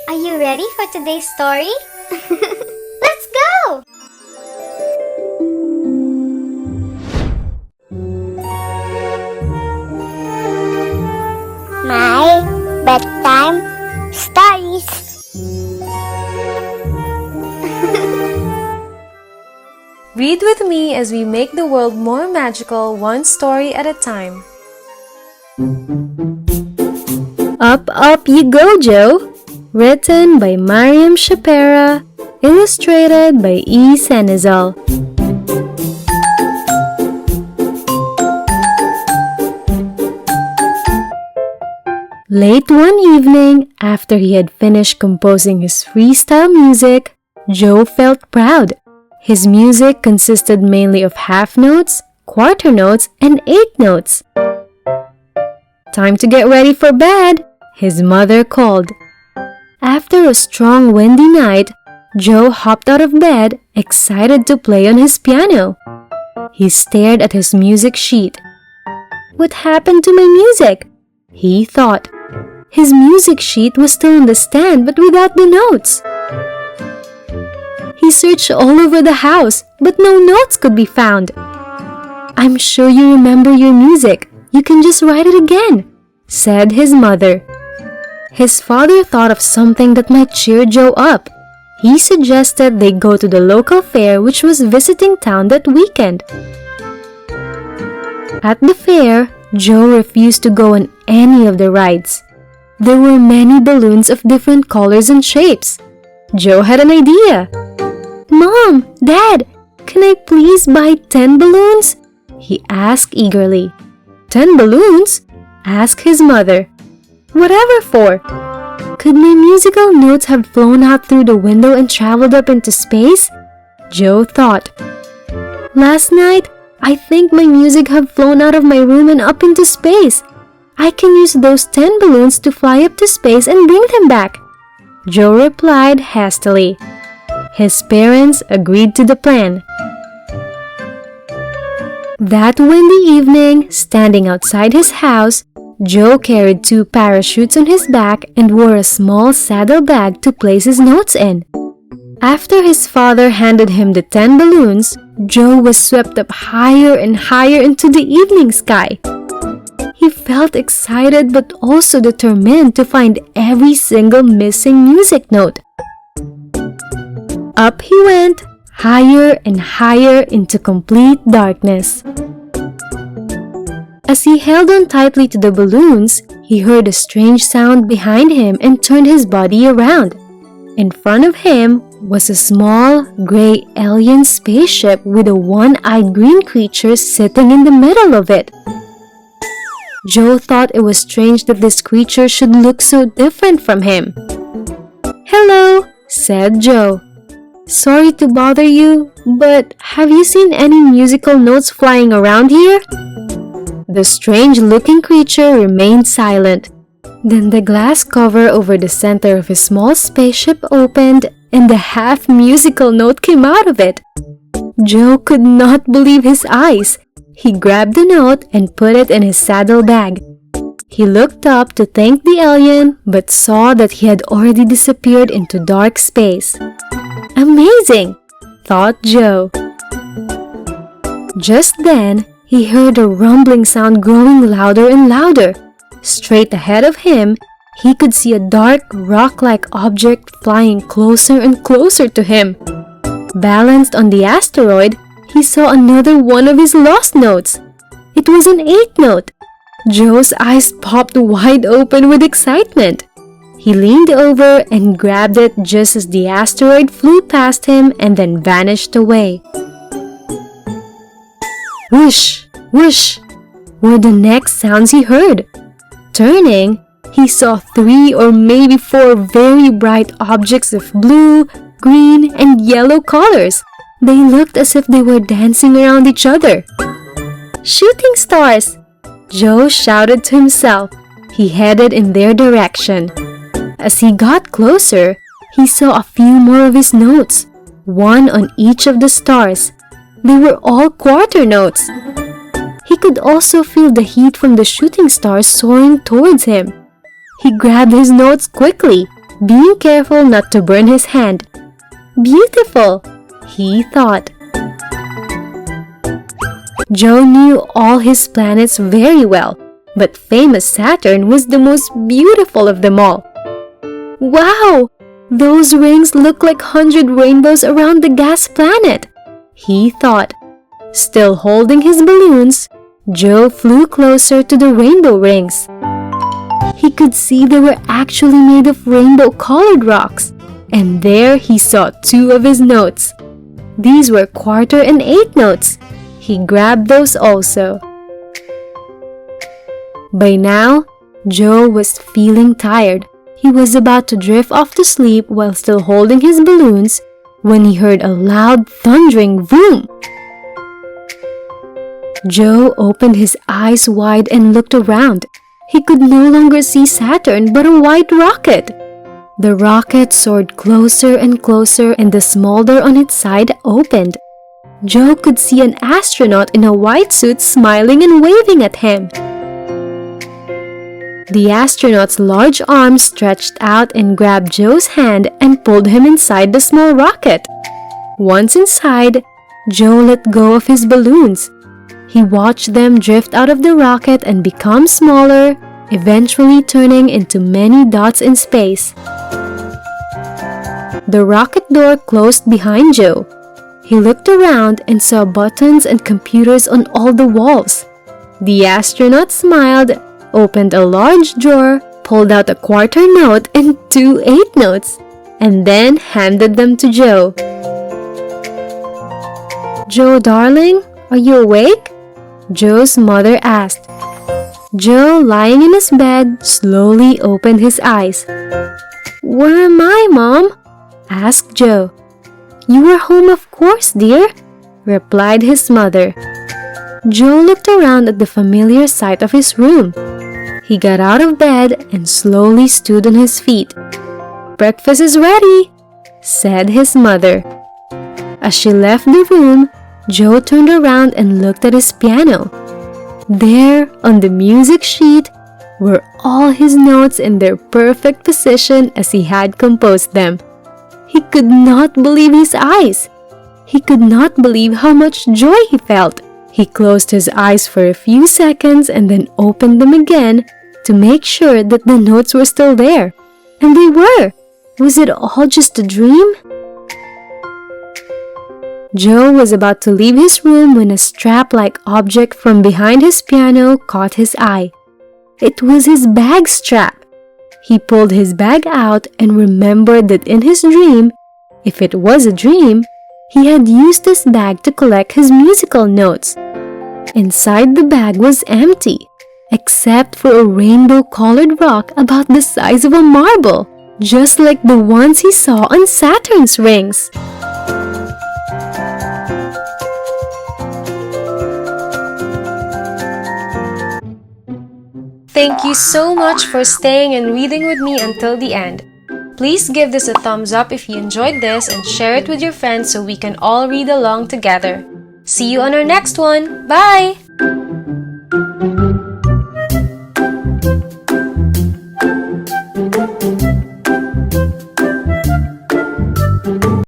Are you ready for today's story? Let's go! My bedtime stories. Read with me as we make the world more magical, one story at a time. Up, Up You Go, Joe! Written by Mariam Shapera, illustrated by E. Senizal. Late one evening, after he had finished composing his freestyle music, Joe felt proud. His music consisted mainly of half notes, quarter notes, and eighth notes. Time to get ready for bed, his mother called. After a strong windy night, Joe hopped out of bed, excited to play on his piano. He stared at his music sheet. What happened to my music? He thought. His music sheet was still on the stand but without the notes. He searched all over the house, but no notes could be found. I'm sure you remember your music. You can just write it again, said his mother. His father thought of something that might cheer Joe up. He suggested they go to the local fair which was visiting town that weekend. At the fair, Joe refused to go on any of the rides. There were many balloons of different colors and shapes. Joe had an idea. Mom, Dad, can I please buy 10 balloons? He asked eagerly. 10 balloons? Asked his mother. Whatever for? Could my musical notes have flown out through the window and traveled up into space? Joe thought. Last night, I think my music have flown out of my room and up into space. I can use those 10 balloons to fly up to space and bring them back. Joe replied hastily. His parents agreed to the plan. That windy evening, standing outside his house, Joe carried 2 parachutes on his back and wore a small saddle bag to place his notes in. After his father handed him the 10 balloons, Joe was swept up higher and higher into the evening sky. He felt excited but also determined to find every single missing music note. Up he went, higher and higher into complete darkness. As he held on tightly to the balloons, he heard a strange sound behind him and turned his body around. In front of him was a small, gray alien spaceship with a one-eyed green creature sitting in the middle of it. Joe thought it was strange that this creature should look so different from him. Hello, said Joe. Sorry to bother you, but have you seen any musical notes flying around here? The strange-looking creature remained silent. Then the glass cover over the center of his small spaceship opened and the half-musical note came out of it. Joe could not believe his eyes. He grabbed the note and put it in his saddle bag. He looked up to thank the alien but saw that he had already disappeared into dark space. Amazing, thought Joe. Just then, he heard a rumbling sound growing louder and louder. Straight ahead of him, he could see a dark, rock-like object flying closer and closer to him. Balanced on the asteroid, he saw another one of his lost notes. It was an eighth note. Joe's eyes popped wide open with excitement. He leaned over and grabbed it just as the asteroid flew past him and then vanished away. Whoosh, whoosh, were the next sounds he heard. Turning, he saw 3 or maybe 4 very bright objects of blue, green, and yellow colors. They looked as if they were dancing around each other. Shooting stars! Joe shouted to himself. He headed in their direction. As he got closer, he saw a few more of his notes, one on each of the stars. They were all quarter notes. He could also feel the heat from the shooting stars soaring towards him. He grabbed his notes quickly. being careful not to burn his hand. Beautiful, he thought. Joe knew all his planets very well, but famous Saturn was the most beautiful of them all. Wow! Those rings look like 100 rainbows around the gas planet, he thought. Still holding his balloons, Joe flew closer to the rainbow rings. He could see they were actually made of rainbow-colored rocks, and there he saw 2 of his notes. These were quarter and 8 notes. He grabbed those also. By now, Joe was feeling tired. He was about to drift off to sleep while still holding his balloons when he heard a loud thundering boom. Joe opened his eyes wide and looked around. He could no longer see Saturn but a white rocket. The rocket soared closer and closer and the small door on its side opened. Joe could see an astronaut in a white suit smiling and waving at him. The astronaut's large arms stretched out and grabbed Joe's hand and pulled him inside the small rocket. Once inside, Joe let go of his balloons. He watched them drift out of the rocket and become smaller, eventually turning into many dots in space. The rocket door closed behind Joe. He looked around and saw buttons and computers on all the walls. The astronaut smiled, opened a large drawer, pulled out a quarter note and 2 8 notes, and then handed them to Joe. "Joe, darling, are you awake?" Joe's mother asked. Joe, lying in his bed, slowly opened his eyes. "Where am I, Mom?" asked Joe. "You are home, of course, dear," replied his mother. Joe looked around at the familiar sight of his room. He got out of bed and slowly stood on his feet. "Breakfast is ready," said his mother. As she left the room, Joe turned around and looked at his piano. There, on the music sheet, were all his notes in their perfect position as he had composed them. He could not believe his eyes. He could not believe how much joy he felt. He closed his eyes for a few seconds and then opened them again to make sure that the notes were still there. And they were! Was it all just a dream? Joe was about to leave his room when a strap-like object from behind his piano caught his eye. It was his bag strap. He pulled his bag out and remembered that in his dream, if it was a dream, he had used this bag to collect his musical notes. Inside the bag was empty, except for a rainbow-colored rock about the size of a marble, just like the ones he saw on Saturn's rings. Thank you so much for staying and reading with me until the end. Please give this a thumbs up if you enjoyed this and share it with your friends so we can all read along together. See you on our next one. Bye!